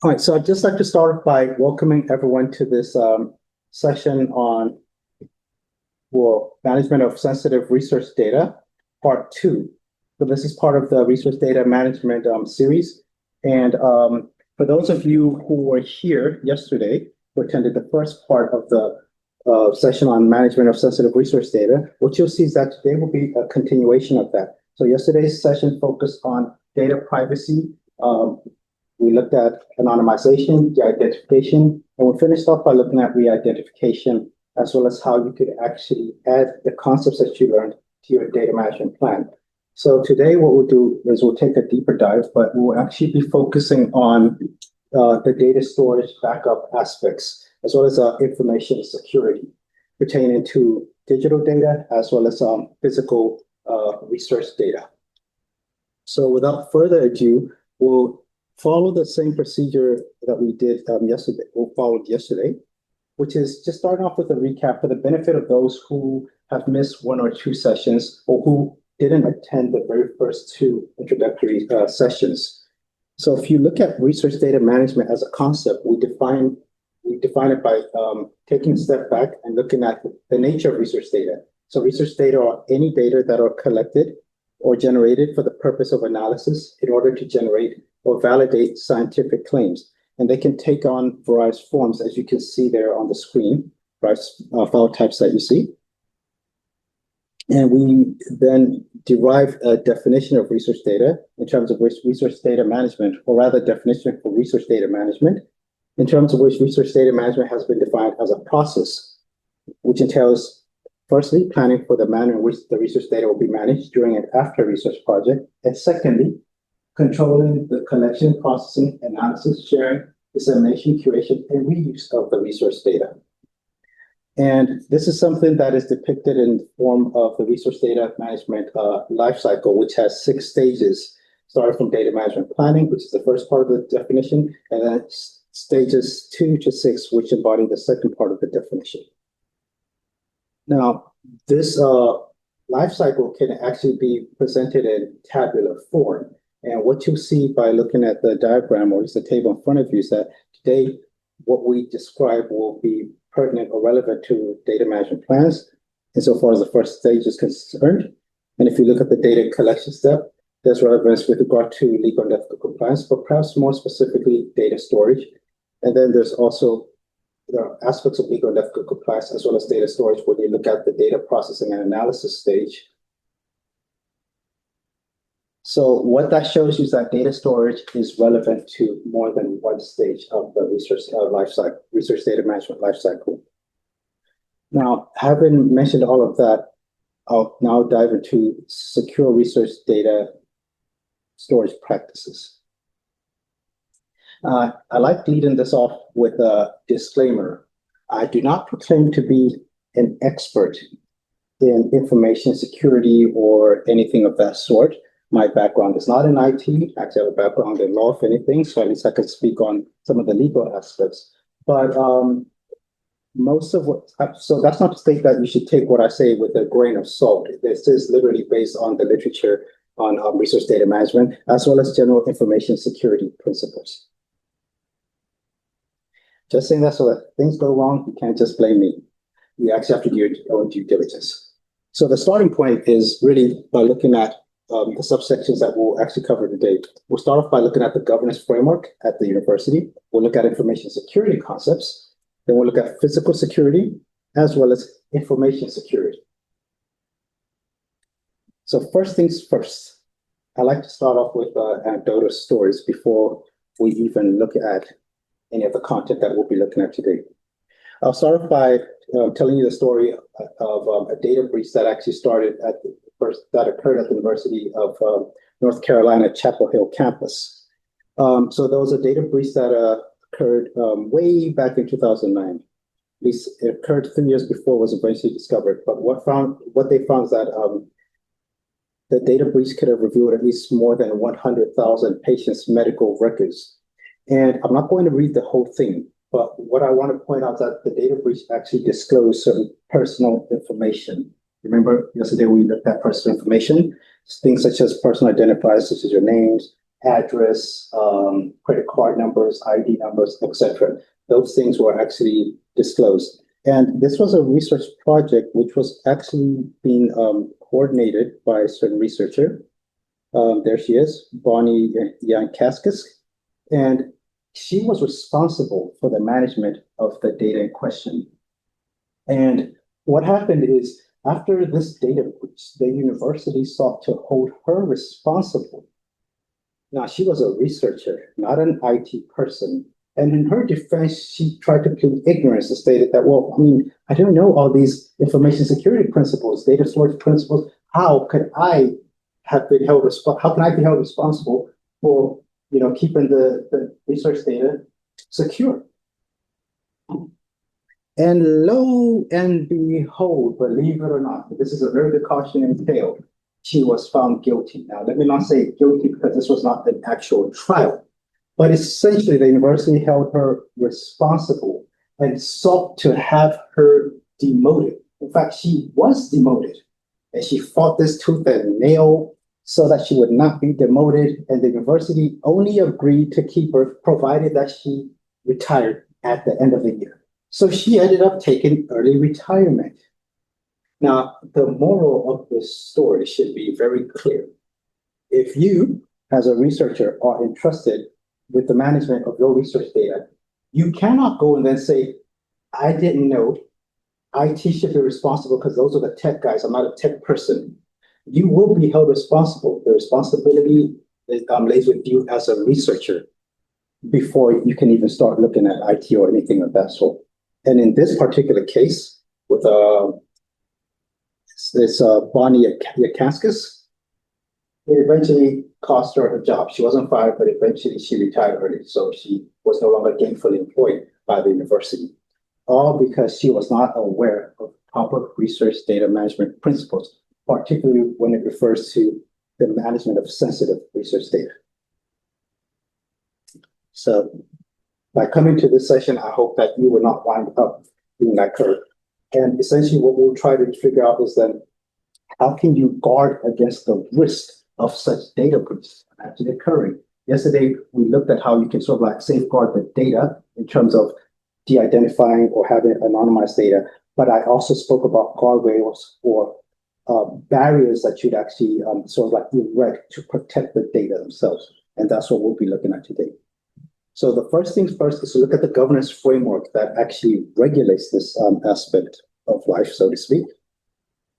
All right, so I'd just like to start by welcoming everyone to this session on management of sensitive research data, part two. So this is part of the research data management series. And for those of you who were here yesterday, who attended the first part of the session on management of sensitive research data, what you'll see is that today will be a continuation of that. So yesterday's session focused on data privacy. We looked at anonymization, de-identification, and we finished off by looking at re-identification, as well as how you could actually add the concepts that you learned to your data management plan. So today what we'll do is we'll take a deeper dive, but we'll actually be focusing on the data storage backup aspects, as well as information security pertaining to digital data, as well as physical research data. So without further ado, we'll follow the same procedure that we did yesterday, or followed yesterday, which is just starting off with a recap for the benefit of those who have missed one or two sessions or who didn't attend the very first two introductory sessions. So if you look at research data management as a concept, we define it by taking a step back and looking at the nature of research data. So research data are any data that are collected or generated for the purpose of analysis in order to generate or validate scientific claims. And they can take on various forms, as you can see there on the screen, various file types that you see. And we then derive a definition of research data in terms of which research data management, or rather definition for research data management, in terms of which research data management has been defined as a process, which entails, firstly, planning for the manner in which the research data will be managed during and after a research project, and secondly, controlling the collection, processing, analysis, sharing, dissemination, curation, and reuse of the research data. And this is something that is depicted in the form of the research data management lifecycle, which has 6 stages, starting from data management planning, which is the first part of the definition, and then stages 2 to 6, which embody the second part of the definition. Now, this lifecycle can actually be presented in tabular form. And what you'll see by looking at the diagram, or at least the table in front of you, is that today what we describe will be pertinent or relevant to data management plans insofar as the first stage is concerned. And if you look at the data collection step, there's relevance with regard to legal and ethical compliance, but perhaps more specifically data storage. And then there are aspects of legal and ethical compliance as well as data storage when you look at the data processing and analysis stage. So what that shows you is that data storage is relevant to more than one stage of the research lifecycle, research data management lifecycle. Now, having mentioned all of that, I'll now dive into secure research data storage practices. I like leading this off with a disclaimer. I do not proclaim to be an expert in information security or anything of that sort. My background is not in IT. I actually have a background in law, if anything, so at least I can speak on some of the legal aspects. But so that's not to state that you should take what I say with a grain of salt. This is literally based on the literature on research data management, as well as general information security principles. Just saying that so that things go wrong, you can't just blame me. You actually have to do your own due diligence. So the starting point is really by looking at the subsections that we'll actually cover today. We'll start off by looking at the governance framework at the university. We'll look at information security concepts. Then we'll look at physical security as well as information security. So first things first, I like to start off with anecdotal stories before we even look at any of the content that we'll be looking at today. I'll start off by telling you the story of a data breach that actually started that occurred at the University of North Carolina, Chapel Hill campus. So there was a data breach that occurred way back in 2009. At least it occurred 3 years before it was eventually discovered. But what they found is that the data breach could have revealed at least more than 100,000 patients' medical records. And I'm not going to read the whole thing, but what I want to point out is that the data breach actually disclosed certain personal information. Remember yesterday we looked at personal information, things such as personal identifiers, such as your names, address, credit card numbers, ID numbers, etc. Those things were actually disclosed. And this was a research project which was actually being coordinated by a certain researcher. There she is, Bonnie Yankaskis. And she was responsible for the management of the data in question. And what happened is, after this data breach, the university sought to hold her responsible. Now, she was a researcher, not an IT person. And in her defense, she tried to plead ignorance and stated that, well, I mean, I don't know all these information security principles, data storage principles. How could I have been held how can I be held responsible for, keeping the research data secure? And lo and behold, believe it or not, this is a very good cautionary tale. She was found guilty. Now, let me not say guilty because this was not an actual trial, but essentially the university held her responsible and sought to have her demoted. In fact, she was demoted, and she fought this tooth and nail so that she would not be demoted. And the university only agreed to keep her provided that she retired at the end of the year. So she ended up taking early retirement. Now, the moral of this story should be very clear. If you, as a researcher, are entrusted with the management of your research data, you cannot go and then say, I didn't know. IT should be responsible because those are the tech guys. I'm not a tech person. You will be held responsible. The responsibility lays with you as a researcher before you can even start looking at IT or anything of that sort. And in this particular case, with this Bonnie Yakaskis, it eventually cost her her job. She wasn't fired, but eventually she retired early. So she was no longer gainfully employed by the university, all because she was not aware of proper research data management principles, particularly when it refers to the management of sensitive research data. So by coming to this session, I hope that you will not wind up being like her. And essentially what we'll try to figure out is then, how can you guard against the risk of such data breaches actually occurring? Yesterday, we looked at how you can sort of like safeguard the data in terms of de-identifying or having anonymized data. But I also spoke about guardrails or barriers that you'd actually sort of like erect to protect the data themselves. And that's what we'll be looking at today. So the first things first is to look at the governance framework that actually regulates this aspect of life, so to speak.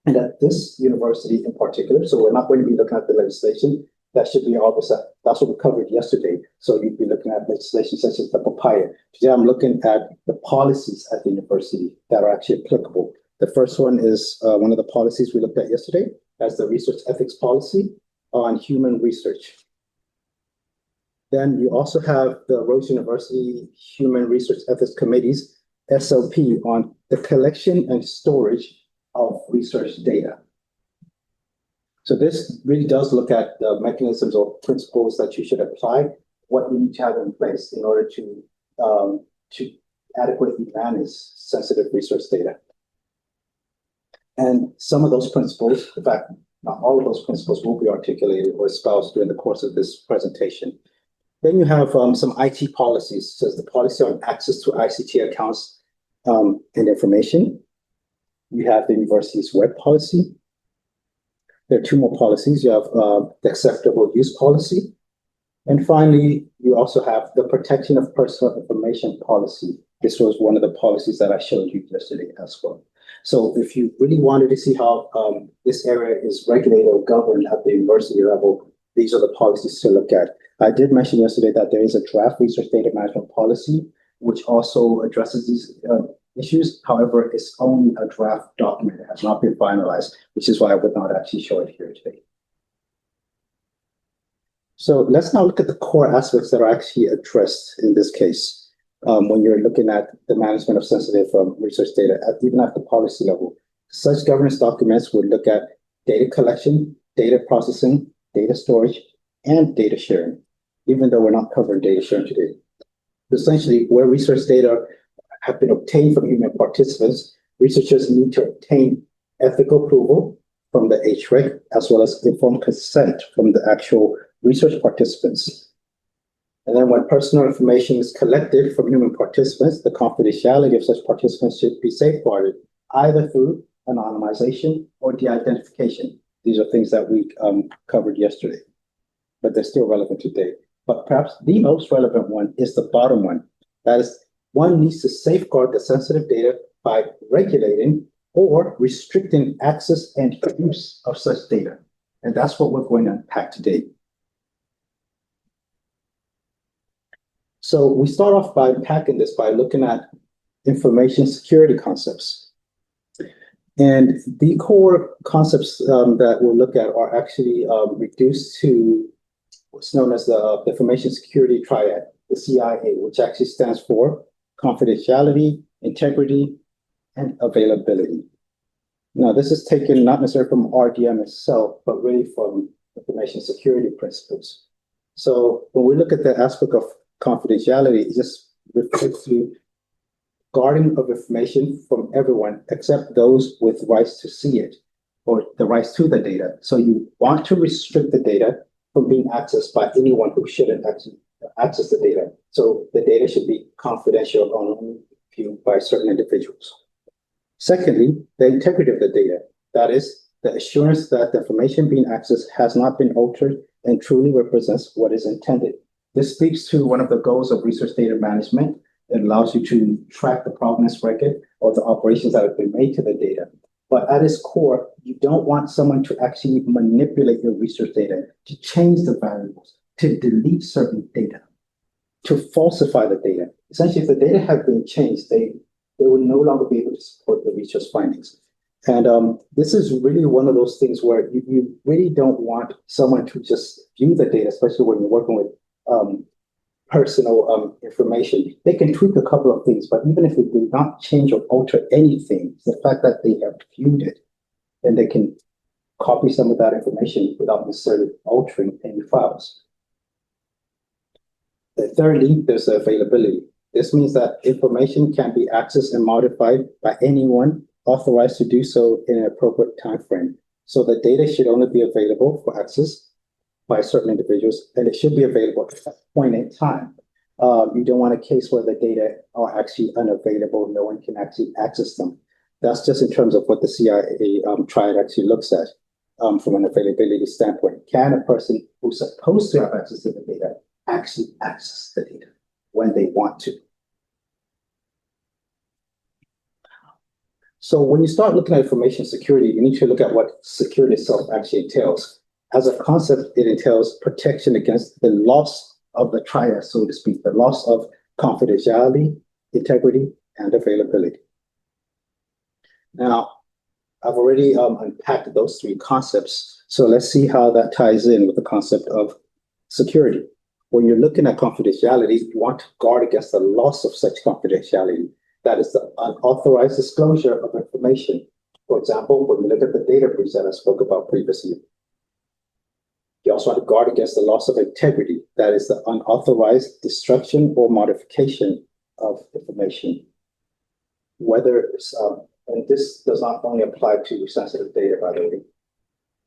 And at this university in particular, so we're not going to be looking at the legislation, that should be obvious. That's what we covered yesterday. So you'd be looking at legislation such as the papaya. Today I'm looking at the policies at the university that are actually applicable. The first one is one of the policies we looked at yesterday, as the research ethics policy on human research. Then you also have the Rhodes University Human Research Ethics Committee's SOP on the collection and storage of research data. So this really does look at the mechanisms or principles that you should apply, what you need to have in place in order to adequately manage sensitive research data. And some of those principles, in fact, not all of those principles will be articulated or espoused during the course of this presentation. Then you have some IT policies, such as the policy on access to ICT accounts and information. You have the university's web policy. There are two more policies. You have the acceptable use policy. And finally, you also have the protection of personal information policy. This was one of the policies that I showed you yesterday as well. So if you really wanted to see how this area is regulated or governed at the university level, these are the policies to look at. I did mention yesterday that there is a draft research data management policy, which also addresses these issues. However, it's only a draft document. It has not been finalized, which is why I would not actually show it here today. So let's now look at the core aspects that are actually addressed in this case when you're looking at the management of sensitive research data, even at the policy level. Such governance documents would look at data collection, data processing, data storage, and data sharing, even though we're not covering data sharing today. Essentially, where research data have been obtained from human participants, researchers need to obtain ethical approval from the HREC, as well as informed consent from the actual research participants. And then when personal information is collected from human participants, the confidentiality of such participants should be safeguarded, either through anonymization or de-identification. These are things that we covered yesterday, but they're still relevant today. But perhaps the most relevant one is the bottom one. That is, one needs to safeguard the sensitive data by regulating or restricting access and use of such data. And that's what we're going to unpack today. So we start off by unpacking this by looking at information security concepts. And the core concepts that we'll look at are actually reduced to what's known as the Information Security Triad, the CIA, which actually stands for confidentiality, integrity, and availability. Now, this is taken not necessarily from RDM itself, but really from information security principles. So when we look at the aspect of confidentiality, it just refers to guarding of information from everyone except those with rights to see it or the rights to the data. So you want to restrict the data from being accessed by anyone who shouldn't actually access the data. So the data should be confidential only viewed by certain individuals. Secondly, the integrity of the data. That is, the assurance that the information being accessed has not been altered and truly represents what is intended. This speaks to one of the goals of research data management. It allows you to track the provenance record or the operations that have been made to the data. But at its core, you don't want someone to actually manipulate your research data, to change the variables, to delete certain data, to falsify the data. Essentially, if the data have been changed, they will no longer be able to support the research findings. And this is really one of those things where you really don't want someone to just view the data, especially when you're working with personal information. They can tweak a couple of things, but even if it did not change or alter anything, the fact that they have viewed it, then they can copy some of that information without necessarily altering any files. Thirdly, there's availability. This means that information can be accessed and modified by anyone authorized to do so in an appropriate time frame. So the data should only be available for access by certain individuals, and it should be available at that point in time. You don't want a case where the data are actually unavailable, no one can actually access them. That's just in terms of what the CIA triad actually looks at from an availability standpoint. Can a person who's supposed to have access to the data actually access the data when they want to? So when you start looking at information security, you need to look at what security itself actually entails. As a concept, it entails protection against the loss of the triad, so to speak, the loss of confidentiality, integrity, and availability. Now, I've already unpacked those three concepts, so let's see how that ties in with the concept of security. When you're looking at confidentiality, you want to guard against the loss of such confidentiality. That is the unauthorized disclosure of information. For example, when we look at the data breach that I spoke about previously, you also want to guard against the loss of integrity. That is the unauthorized destruction or modification of information. Whether and this does not only apply to sensitive data, by the way.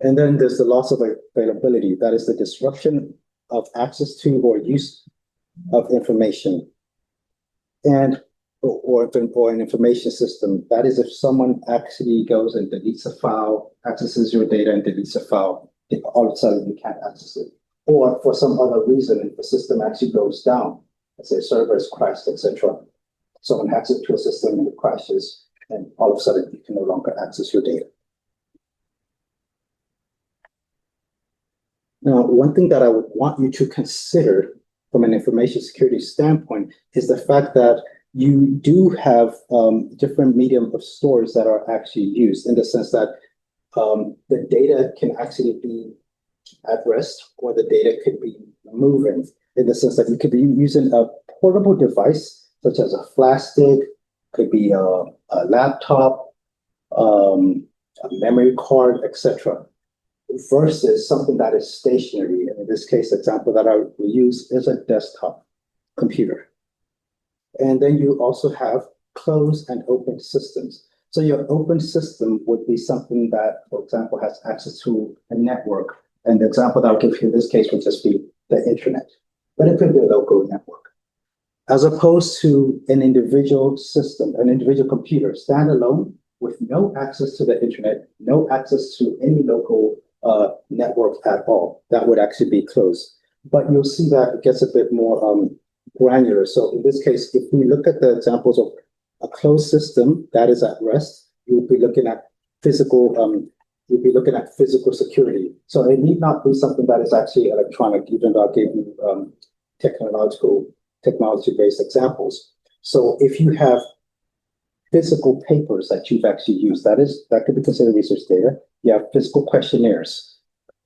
And then there's the loss of availability. That is the disruption of access to or use of information. And or an information system. That is if someone actually goes and deletes a file, accesses your data and deletes a file, all of a sudden you can't access it. Or for some other reason, if the system actually goes down, let's say servers crashed, etc. Someone hacks into a system and it crashes, and all of a sudden you can no longer access your data. Now, one thing that I would want you to consider from an information security standpoint is the fact that you do have different medium of storage that are actually used, in the sense that the data can actually be at rest, or the data could be moving, in the sense that you could be using a portable device, such as a flash stick, could be a laptop, a memory card, etc., versus something that is stationary. And in this case, the example that I will use is a desktop computer. And then you also have closed and open systems. So your open system would be something that, for example, has access to a network And the example that I'll give you in this case would just be the internet, but it could be a local network. As opposed to an individual system, an individual computer, standalone with no access to the internet, no access to any local network at all. That would actually be closed. But you'll see that it gets a bit more granular. So in this case, if we look at the examples of a closed system that is at rest, you'll be looking at physical security. So it need not be something that is actually electronic, even though I gave you technology-based examples. So if you have physical papers that you've actually used, that could be considered research data. You have physical questionnaires,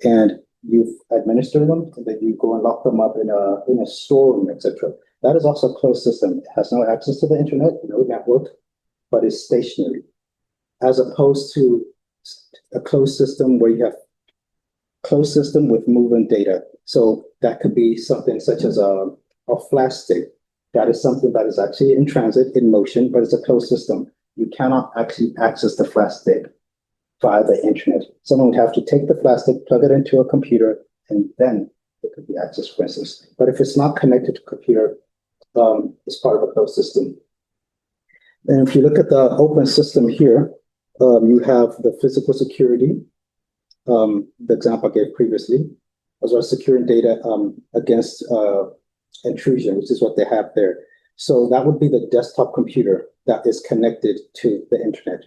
and you've administered them, and then you go and lock them up in a storeroom, etc. That is also a closed system. It has no access to the internet, no network, but is stationary, as opposed to a closed system where you have closed system with moving data. So that could be something such as a flash stick. That is something that is actually in transit, in motion, but it's a closed system. You cannot actually access the flash stick via the internet. Someone would have to take the flash stick, plug it into a computer, and then it could be accessed, for instance. But if it's not connected to a computer, it's part of a closed system. And if you look at the open system here, you have the physical security, the example I gave previously, as well as securing data against intrusion, which is what they have there. So that would be the desktop computer that is connected to the internet.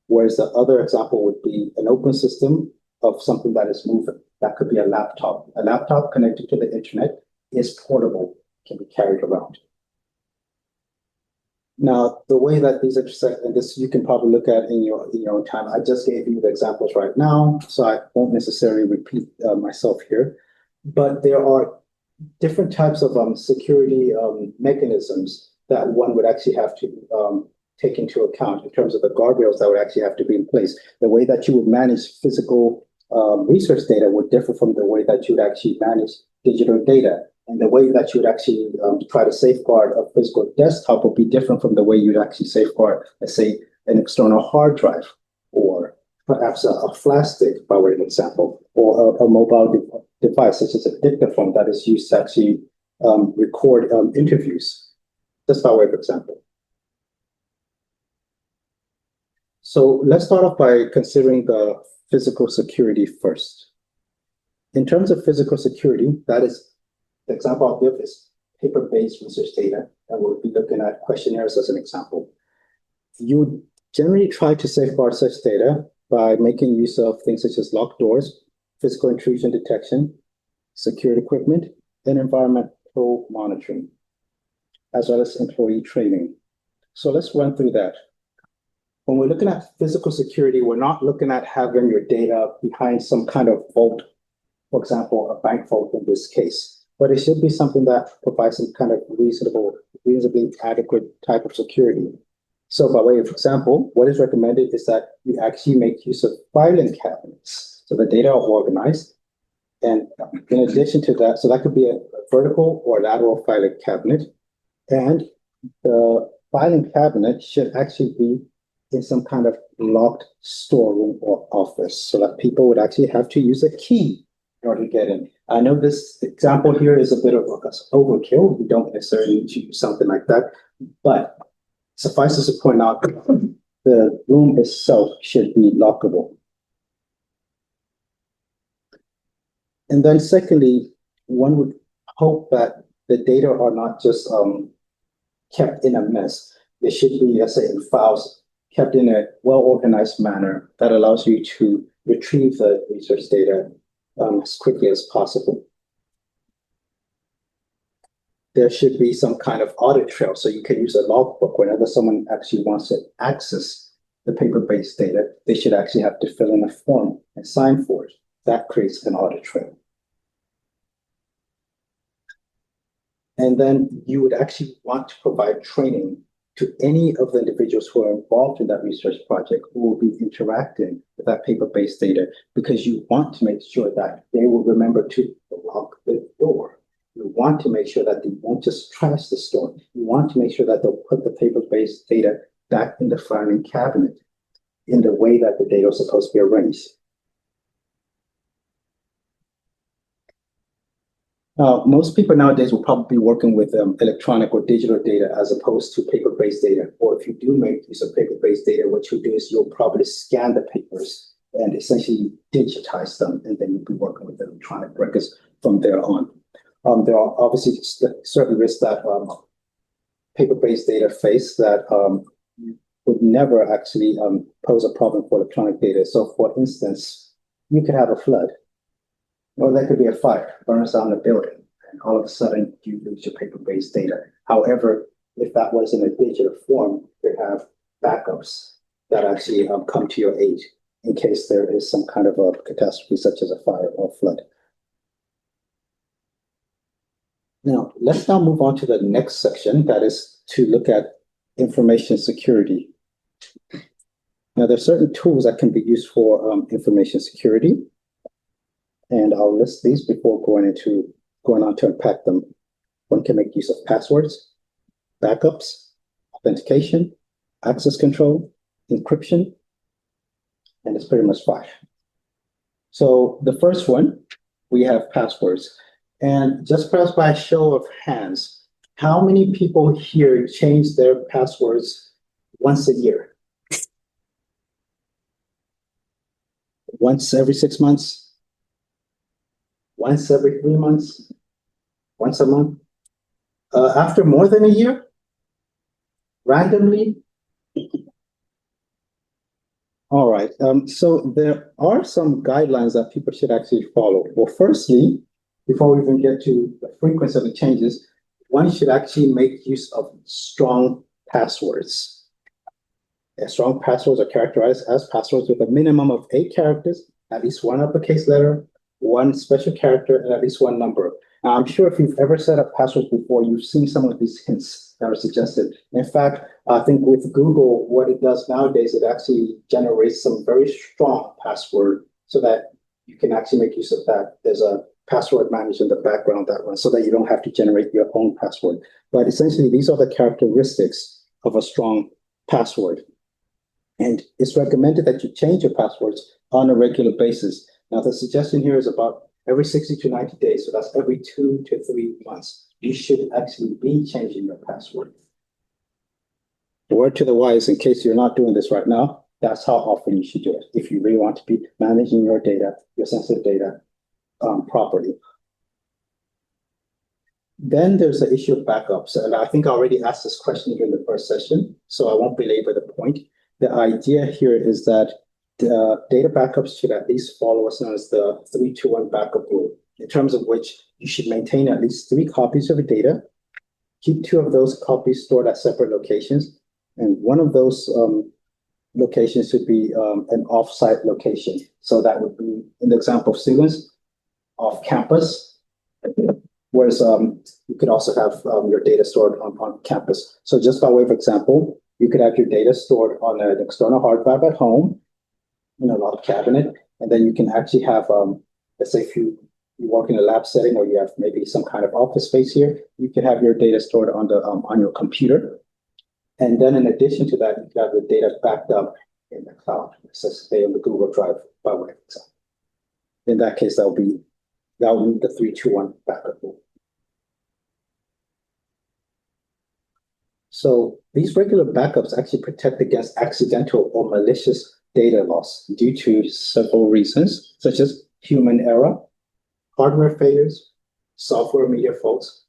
Whereas the other example would be an open system of something that is moving. That could be a laptop. A laptop connected to the internet is portable, can be carried around. Now, the way that these intersect, and this you can probably look at in your own time. I just gave you the examples right now, so I won't necessarily repeat myself here. But there are different types of security mechanisms that one would actually have to take into account in terms of the guardrails that would actually have to be in place. The way that you would manage physical research data would differ from the way that you would actually manage digital data. And the way that you would actually try to safeguard a physical desktop would be different from the way you'd actually safeguard, let's say, an external hard drive, or perhaps a flash stick, by way of example, or a mobile device such as a dictaphone that is used to actually record interviews, just by way of example. So let's start off by considering the physical security first. In terms of physical security, that is, the example I'll give is paper-based research data, and we'll be looking at questionnaires as an example. You would generally try to safeguard such data by making use of things such as locked doors, physical intrusion detection, security equipment, and environmental monitoring, as well as employee training. So let's run through that. When we're looking at physical security, we're not looking at having your data behind some kind of vault, for example, a bank vault in this case. But it should be something that provides some kind of reasonably adequate type of security. So by way of example, what is recommended is that you actually make use of filing cabinets. So the data are organized. And in addition to that, so that could be a vertical or lateral filing cabinet. And the filing cabinet should actually be in some kind of locked storeroom or office, so that people would actually have to use a key in order to get in. I know this example here is a bit of overkill. We don't necessarily need to use something like that, but suffice it to point out, the room itself should be lockable. And then secondly, one would hope that the data are not just kept in a mess. They should be, let's say, in files, kept in a well-organized manner that allows you to retrieve the research data as quickly as possible. There should be some kind of audit trail, so you can use a logbook. Whenever someone actually wants to access the paper-based data, they should actually have to fill in a form and sign for it. That creates an audit trail. And then you would actually want to provide training to any of the individuals who are involved in that research project who will be interacting with that paper-based data, because you want to make sure that they will remember to lock the door. You want to make sure that they won't just trash the store. You want to make sure that they'll put the paper-based data back in the filing cabinet in the way that the data is supposed to be arranged. Most people nowadays will probably be working with electronic or digital data as opposed to paper-based data. Or if you do make use of paper-based data, what you'll do is you'll probably scan the papers and essentially digitize them, and then you'll be working with electronic records from there on. There are obviously certain risks that paper-based data face that would never actually pose a problem for electronic data. So, for instance, you could have a flood, or there could be a fire, burns down a building, and all of a sudden you lose your paper-based data. However, if that was in a digital form, you have backups that actually come to your aid in case there is some kind of a catastrophe, such as a fire or flood. Now, let's now move on to the next section, that is to look at information security. Now, there are certain tools that can be used for information security, and I'll list these before going on to unpack them. One can make use of passwords, backups, authentication, access control, encryption, and it's pretty much 5. So the first one, we have passwords. And just perhaps by a show of hands, how many people here change their passwords once a year? Once every 6 months? Once every 3 months? Once a month? After more than a year? Randomly? All right. So there are some guidelines that people should actually follow. Well, firstly, before we even get to the frequency of the changes, one should actually make use of strong passwords. Strong passwords are characterized as passwords with a minimum of 8 characters, at least 1 uppercase letter, 1 special character, and at least 1 number. Now, I'm sure if you've ever set up passwords before, you've seen some of these hints that are suggested. In fact, I think with Google, what it does nowadays, it actually generates some very strong password so that you can actually make use of that. There's a password manager in the background that runs so that you don't have to generate your own password. But essentially, these are the characteristics of a strong password. And it's recommended that you change your passwords on a regular basis. Now, the suggestion here is about every 60 to 90 days. So that's every 2 to 3 months. You should actually be changing your password. The word to the wise, in case you're not doing this right now, that's how often you should do it. If you really want to be managing your data, your sensitive data, properly. Then there's the issue of backups. And I think I already asked this question during the first session, so I won't belabor the point. The idea here is that the data backups should at least follow what's known as the 3-2-1 backup rule, in terms of which you should maintain at least 3 copies of the data, keep 2 of those copies stored at separate locations, and one of those locations should be an off-site location. So that would be, in the example of students, off campus, whereas you could also have your data stored on campus. So just by way of example, you could have your data stored on an external hard drive at home, in a log cabinet, and then you can actually have, let's say if you work in a lab setting or you have maybe some kind of office space here, you can have your data stored on your computer. And then in addition to that, you can have your data backed up in the cloud, so say on the Google Drive by way of example. In that case, that will meet the 3-2-1 backup rule. So these regular backups actually protect against accidental or malicious data loss due to several reasons, such as human error, hardware failures, software media faults,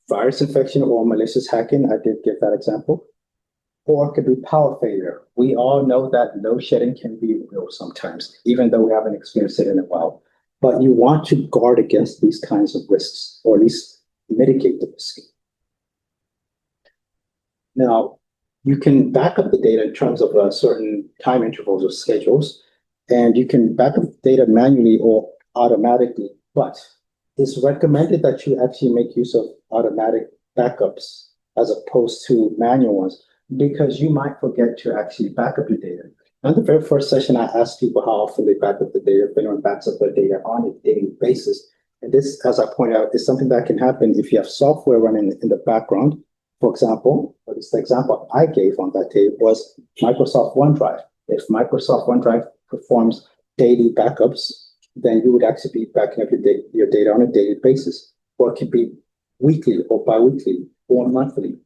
virus infection or malicious hacking. I did give that example. Or it could be power failure. We all know that load shedding can be real sometimes, even though we haven't experienced it in a while. But you want to guard against these kinds of risks, or at least mitigate the risk. Now, you can back up the data in terms of certain time intervals or schedules, and you can back up the data manually or automatically, but it's recommended that you actually make use of automatic backups as opposed to manual ones, because you might forget to actually back up your data. On the very first session, I asked people how often they back up the data, if anyone backs up their data on a daily basis. And this, as I pointed out, is something that can happen if you have software running in the background. For example, or this the example I gave on that day was Microsoft OneDrive. If Microsoft OneDrive performs daily backups then you would actually be backing up your data on a daily basis, or it could be weekly or biweekly or monthly.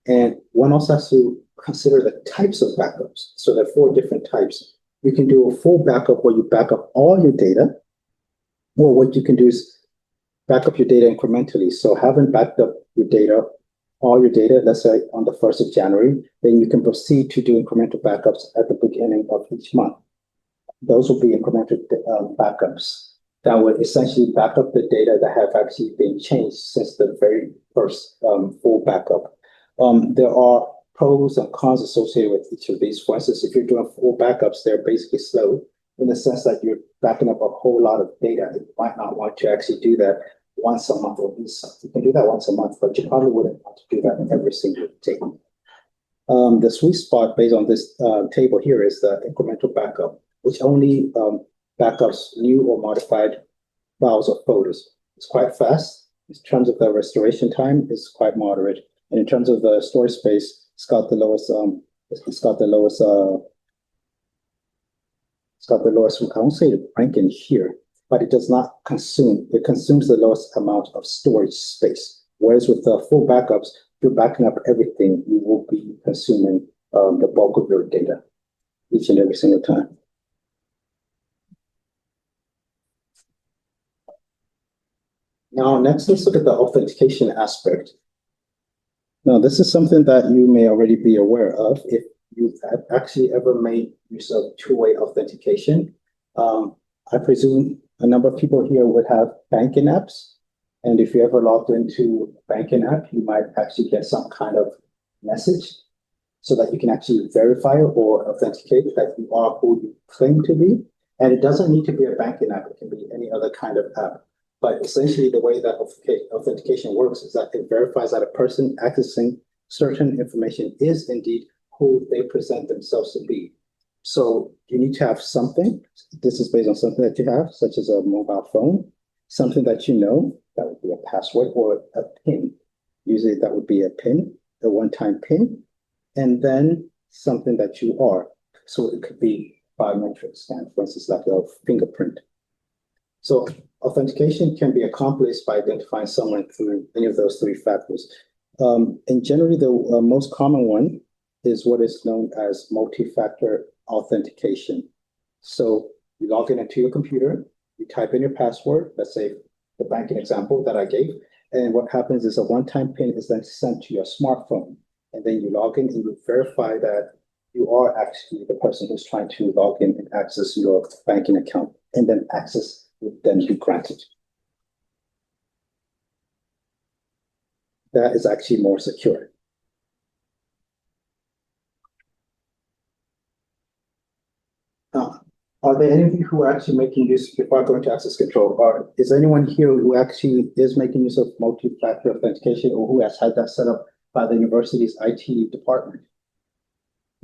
And one also has to consider the types of backups. So there are 4 different types. You can do a full backup where you back up all your data, or what you can do is back up your data incrementally. So having backed up your data, all your data, let's say on the 1st of January, then you can proceed to do incremental backups at the beginning of each month. Those will be incremental backups that would essentially back up the data that have actually been changed since the very first full backup. There are pros and cons associated with each of these. For instance, if you're doing full backups, they're basically slow in the sense that you're backing up a whole lot of data. You might not want to actually do that once a month, or you can do that once a month, but you probably wouldn't want to do that every single day. The sweet spot based on this table here is the incremental backup, which only backups new or modified files or folders. It's quite fast. In terms of the restoration time, it's quite moderate. And in terms of the storage space, it's got the lowest, I won't say the rank in here, but it does not consume, it consumes the lowest amount of storage space. Whereas with the full backups, if you're backing up everything, you will be consuming the bulk of your data each and every single time. Now, next, let's look at the authentication aspect. Now, this is something that you may already be aware of if you have actually ever made use of two-way authentication. I presume a number of people here would have banking apps. And if you ever logged into a banking app, you might actually get some kind of message so that you can actually verify or authenticate that you are who you claim to be. And it doesn't need to be a banking app. It can be any other kind of app. But essentially, the way that authentication works is that it verifies that a person accessing certain information is indeed who they present themselves to be. So you need to have something. This is based on something that you have, such as a mobile phone, something that you know, that would be a password or a PIN. Usually that would be a PIN, a one-time PIN, and then something that you are. So it could be biometric scan, for instance, like a fingerprint. So authentication can be accomplished by identifying someone through any of those 3 factors. And generally, the most common one is what is known as multi-factor authentication. So you log into your computer, you type in your password, let's say the banking example that I gave, and what happens is a one-time PIN is then sent to your smartphone. And then you log in and you verify that you are actually the person who's trying to log in and access your banking account, and then access would then be granted. That is actually more secure. Are there any of you who are actually making use, before I go into access control, or is anyone here who actually is making use of multi-factor authentication, or who has had that set up by the university's IT department?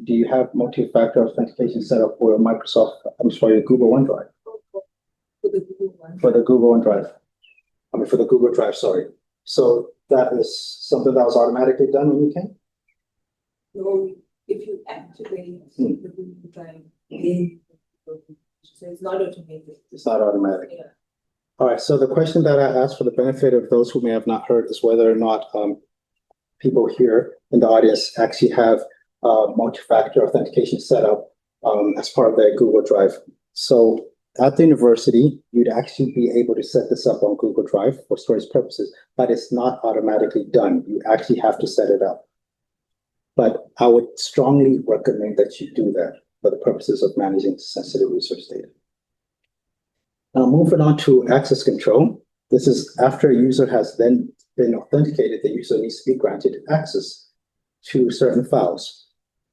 Do you have multi-factor authentication set up for Microsoft, your Google OneDrive? For the Google OneDrive. For the Google Drive, sorry. So that is something that was automatically done when you came? No, if you activate the Google Drive, so it's not automated. It's not automatic. Yeah. All right, so the question that I asked for the benefit of those who may have not heard is whether or not people here in the audience actually have multi-factor authentication set up as part of their Google Drive. So at the university, you'd actually be able to set this up on Google Drive for storage purposes, but it's not automatically done. You actually have to set it up. But I would strongly recommend that you do that for the purposes of managing sensitive research data. Now, moving on to access control. This is after a user has then been authenticated, the user needs to be granted access to certain files.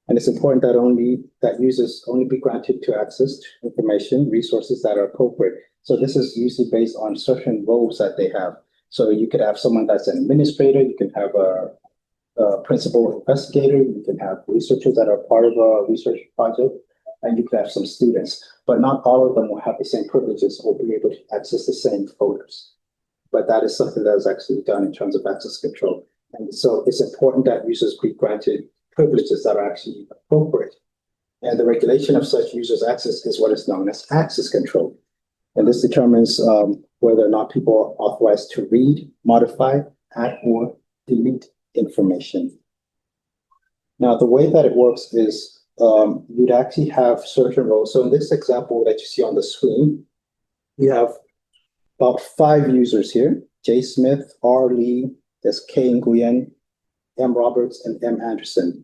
And it's important that users only be granted to access to information, resources that are appropriate. So this is usually based on certain roles that they have. So you could have someone that's an administrator, you can have a principal investigator, you can have researchers that are part of a research project, and you could have some students. But not all of them will have the same privileges or be able to access the same folders. But that is something that is actually done in terms of access control. And so it's important that users be granted privileges that are actually appropriate. And the regulation of such users' access is what is known as access control. And this determines whether or not people are authorized to read, modify, add, or delete information. Now, the way that it works is you'd actually have certain roles. So in this example that you see on the screen, you have about 5 users here: J. Smith, R. Lee, there's K. Nguyen, M. Roberts, and M. Anderson.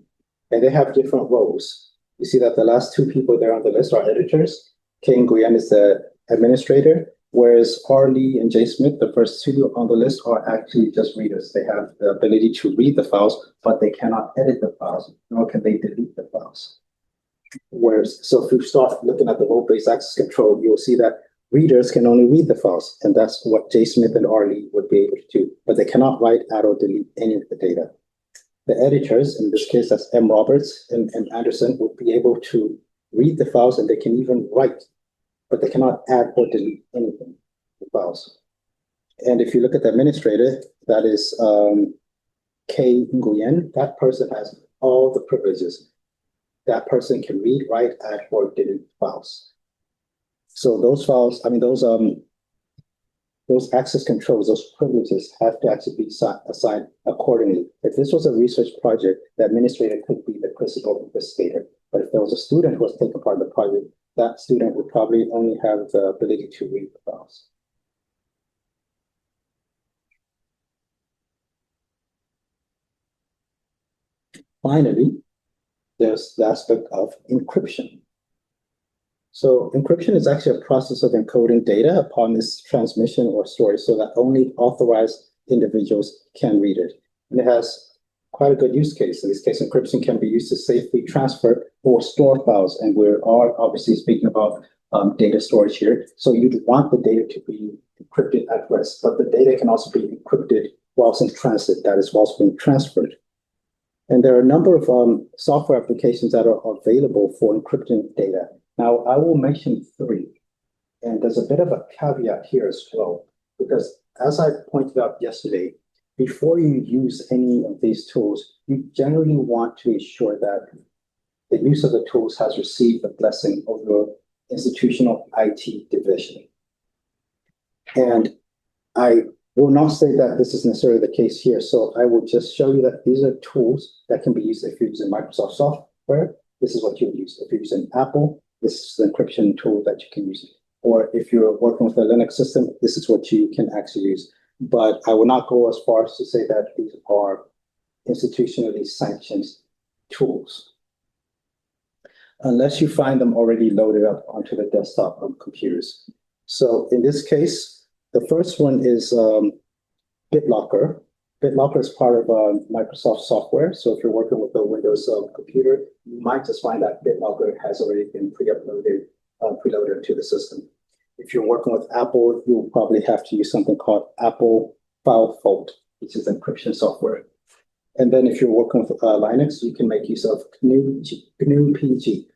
And they have different roles. You see that the last 2 people there on the list are editors. K. Nguyen is the administrator, whereas R. Lee and J. Smith, the first 2 on the list, are actually just readers. They have the ability to read the files, but they cannot edit the files, nor can they delete the files. So if you start looking at the role-based access control, you'll see that readers can only read the files, and that's what J. Smith and R. Lee would be able to do, but they cannot write, add, or delete any of the data. The editors, in this case, that's M. Roberts and M. Anderson, would be able to read the files, and they can even write, but they cannot add or delete anything in the files. And if you look at the administrator, that is K. Nguyen, that person has all the privileges. That person can read, write, add, or delete files. So those files, those access controls, those privileges have to actually be assigned accordingly. If this was a research project, the administrator could be the principal investigator. But if there was a student who was taking part in the project, that student would probably only have the ability to read the files. Finally, there's the aspect of encryption. So encryption is actually a process of encoding data upon its transmission or storage so that only authorized individuals can read it. And it has quite a good use case. In this case, encryption can be used to safely transfer or store files. And we are obviously speaking about data storage here. So you'd want the data to be encrypted at rest, but the data can also be encrypted whilst in transit, that is, whilst being transferred. And there are a number of software applications that are available for encrypting data. Now, I will mention 3, and there's a bit of a caveat here as well, because as I pointed out yesterday, before you use any of these tools, you generally want to ensure that the use of the tools has received the blessing of your institutional IT division. And I will not say that this is necessarily the case here, so I will just show you that these are tools that can be used if you're using Microsoft software. This is what you would use. If you're using Apple, this is the encryption tool that you can use. Or if you're working with a Linux system, this is what you can actually use. But I will not go as far as to say that these are institutionally sanctioned tools, unless you find them already loaded up onto the desktop of computers. So in this case, the first one is BitLocker. BitLocker is part of Microsoft software. So if you're working with a Windows computer, you might just find that BitLocker has already been preloaded to the system. If you're working with Apple, you'll probably have to use something called Apple File Vault, which is encryption software. And then if you're working with Linux, you can make use of GNU-PG.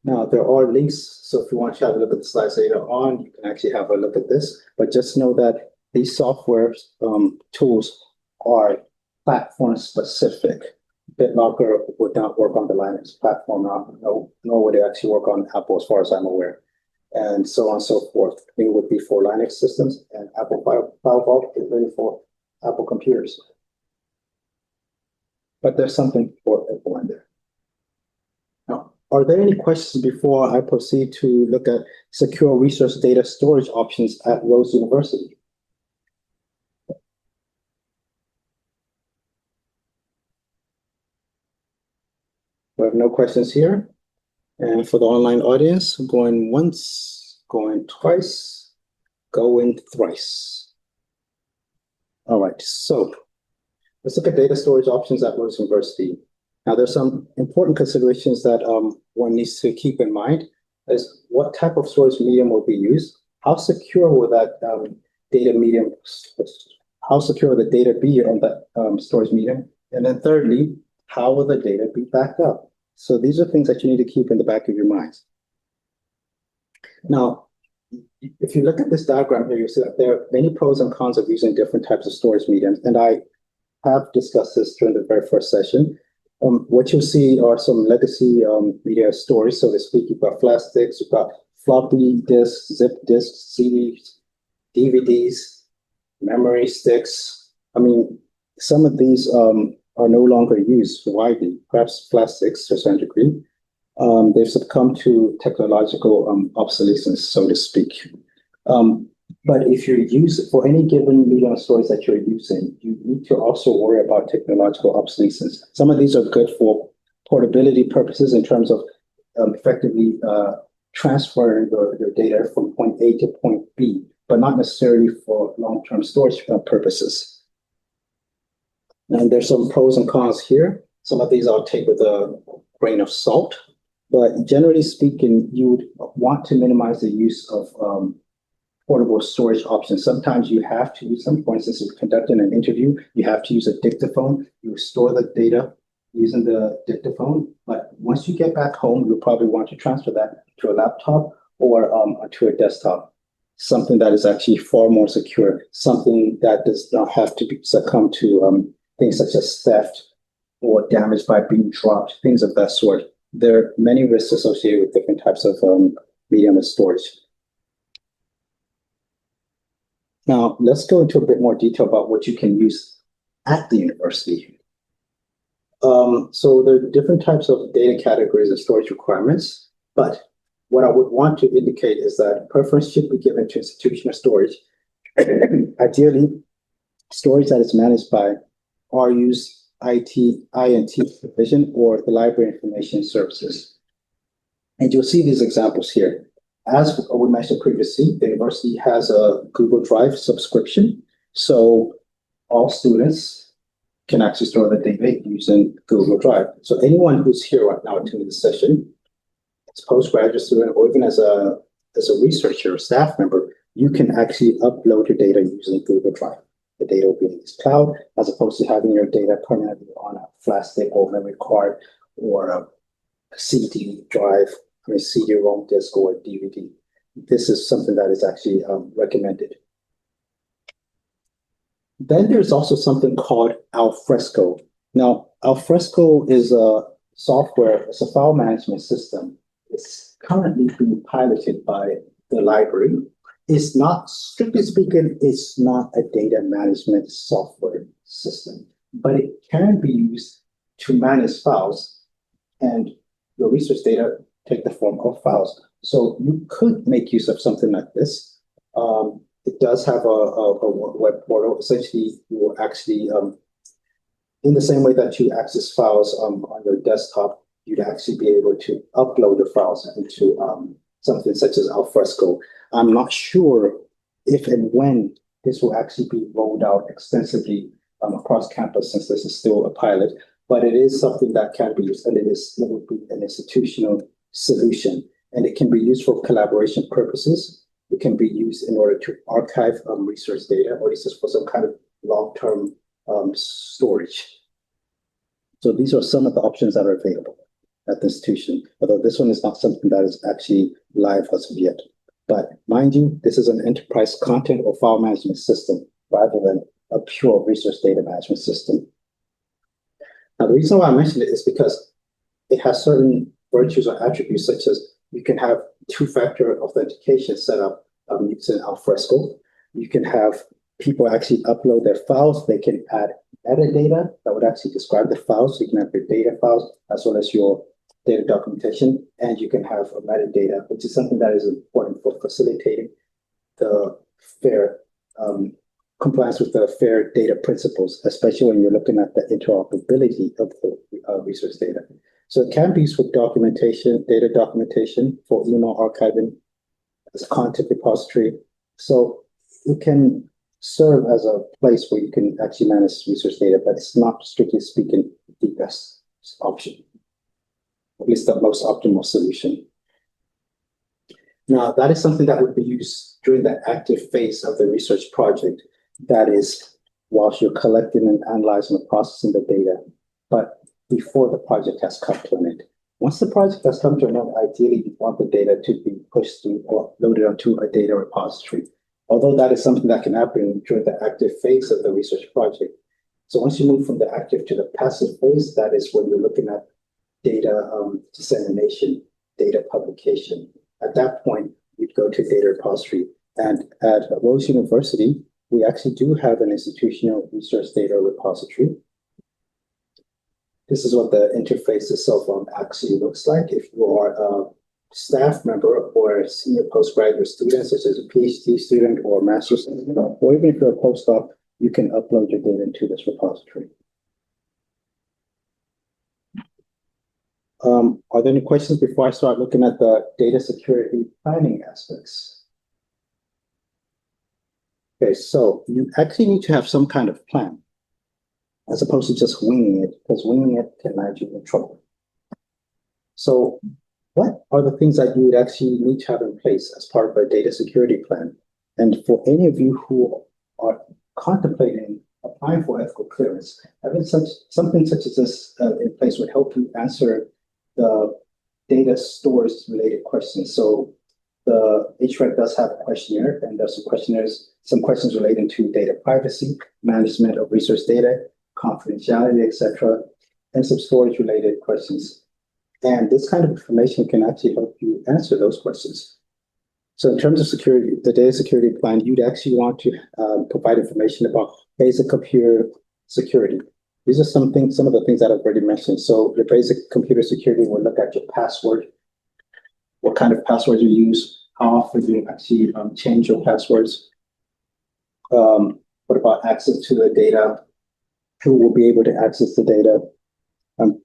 Now, there are links, so if you want to have a look at the slides later on, you can actually have a look at this. But just know that these software tools are platform-specific. BitLocker would not work on the Linux platform, nor would it actually work on Apple, as far as I'm aware, and so on and so forth. It would be for Linux systems, and Apple File Vault is really for Apple computers. But there's something for everyone there. Now, are there any questions before I proceed to look at secure resource data storage options at Rose University? We have no questions here. And for the online audience, going once, going twice, going thrice. All right, so let's look at data storage options at Rose University. Now, there's some important considerations that one needs to keep in mind. Is what type of storage medium will be used? How secure will that data medium, how secure will the data be on that storage medium? And then thirdly, how will the data be backed up? So these are things that you need to keep in the back of your minds. Now, if you look at this diagram here, you'll see that there are many pros and cons of using different types of storage mediums. And I have discussed this during the very first session. What you'll see are some legacy media storage, so to speak. You've got flash sticks, you've got floppy disks, zip disks, CDs, DVDs, memory sticks. I mean, some of these are no longer used widely, perhaps flash sticks to a certain degree. They've succumbed to technological obsolescence, so to speak. But if you use for any given media storage that you're using, you need to also worry about technological obsolescence. Some of these are good for portability purposes in terms of effectively transferring your data from point A to point B, but not necessarily for long-term storage purposes. And there's some pros and cons here. Some of these I'll take with a grain of salt, but generally speaking, you would want to minimize the use of portable storage options. Sometimes you have to use them. For instance, if you're conducting an interview, you have to use a dictaphone. You store the data using the dictaphone, but once you get back home, you'll probably want to transfer that to a laptop or to a desktop, something that is actually far more secure, something that does not have to succumb to things such as theft or damage by being dropped, things of that sort. There are many risks associated with different types of medium of storage. Now, let's go into a bit more detail about what you can use at the university. So there are different types of data categories and storage requirements, but what I would want to indicate is that preference should be given to institutional storage. Ideally, storage that is managed by RU's INT division or the Library Information Services. And you'll see these examples here. As we mentioned previously, the university has a Google Drive subscription, so all students can actually store the data using Google Drive. So anyone who's here right now attending the session, as a postgraduate student or even as a researcher or staff member, you can actually upload your data using Google Drive. The data will be in this cloud, as opposed to having your data permanently on a flash stick or memory card or a CD drive, CD-ROM disk or DVD. This is something that is actually recommended. Then there's also something called Alfresco. Now, Alfresco is a software, it's a file management system. It's currently being piloted by the library. It's not, strictly speaking, it's not a data management software system, but it can be used to manage files, and your research data take the form of files. So you could make use of something like this. It does have a web portal. Essentially, you will actually, in the same way that you access files on your desktop, you'd actually be able to upload the files into something such as Alfresco. I'm not sure if and when this will actually be rolled out extensively across campus, since this is still a pilot, but it is something that can be used, and it would be an institutional solution, and it can be used for collaboration purposes. It can be used in order to archive research data, or this is for some kind of long-term storage. So these are some of the options that are available at the institution, although this one is not something that is actually live as of yet. But mind you, this is an enterprise content or file management system rather than a pure research data management system. Now, the reason why I mentioned it is because it has certain virtues or attributes, such as you can have two-factor authentication set up using Alfresco. You can have people actually upload their files. They can add metadata that would actually describe the files. So you can have your data files as well as your data documentation, and you can have a metadata, which is something that is important for facilitating the fair compliance with the fair data principles, especially when you're looking at the interoperability of the research data. So it can be used for documentation, data documentation, for email archiving, as a content repository. So it can serve as a place where you can actually manage research data, but it's not, strictly speaking, the best option, at least the most optimal solution. Now, that is something that would be used during the active phase of the research project. That is, whilst you're collecting and analyzing and processing the data, but before the project has come to an end. Once the project has come to an end, ideally, you want the data to be pushed through or loaded onto a data repository. Although that is something that can happen during the active phase of the research project, So once you move from the active to the passive phase, that is when you're looking at data dissemination, data publication. At that point, you'd go to data repository. And at Rose University, we actually do have an institutional research data repository. This is what the interface itself actually looks like. If you are a staff member or a senior postgraduate student, such as a PhD student or a master's student, or even if you're a postdoc, you can upload your data into this repository. Are there any questions before I start looking at the data security planning aspects? Okay, so you actually need to have some kind of plan, as opposed to just winging it, because winging it can land you in trouble. So what are the things that you would actually need to have in place as part of a data security plan? And for any of you who are contemplating applying for ethical clearance, having something such as this in place would help you answer the data stores related questions. So the HREC does have a questionnaire, and there's some questions relating to data privacy, management of research data, confidentiality, etc., and some storage related questions. And this kind of information can actually help you answer those questions. So in terms of security, the data security plan, you'd actually want to provide information about basic computer security. These are some of the things that I've already mentioned. So your basic computer security will look at your password, what kind of passwords you use, how often you actually change your passwords. What about access to the data? Who will be able to access the data?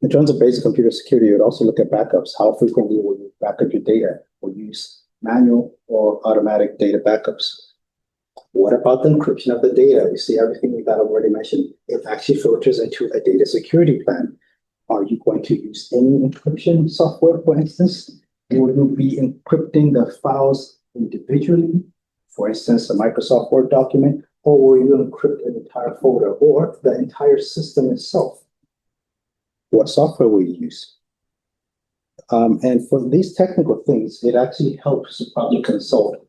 In terms of basic computer security, you would also look at backups. How frequently will you back up your data or use manual or automatic data backups? What about the encryption of the data? You see everything that I've already mentioned. It actually filters into a data security plan. Are you going to use any encryption software, for instance? Will you be encrypting the files individually, for instance, a Microsoft Word document, or will you encrypt an entire folder or the entire system itself? What software will you use? And for these technical things, it actually helps to probably consult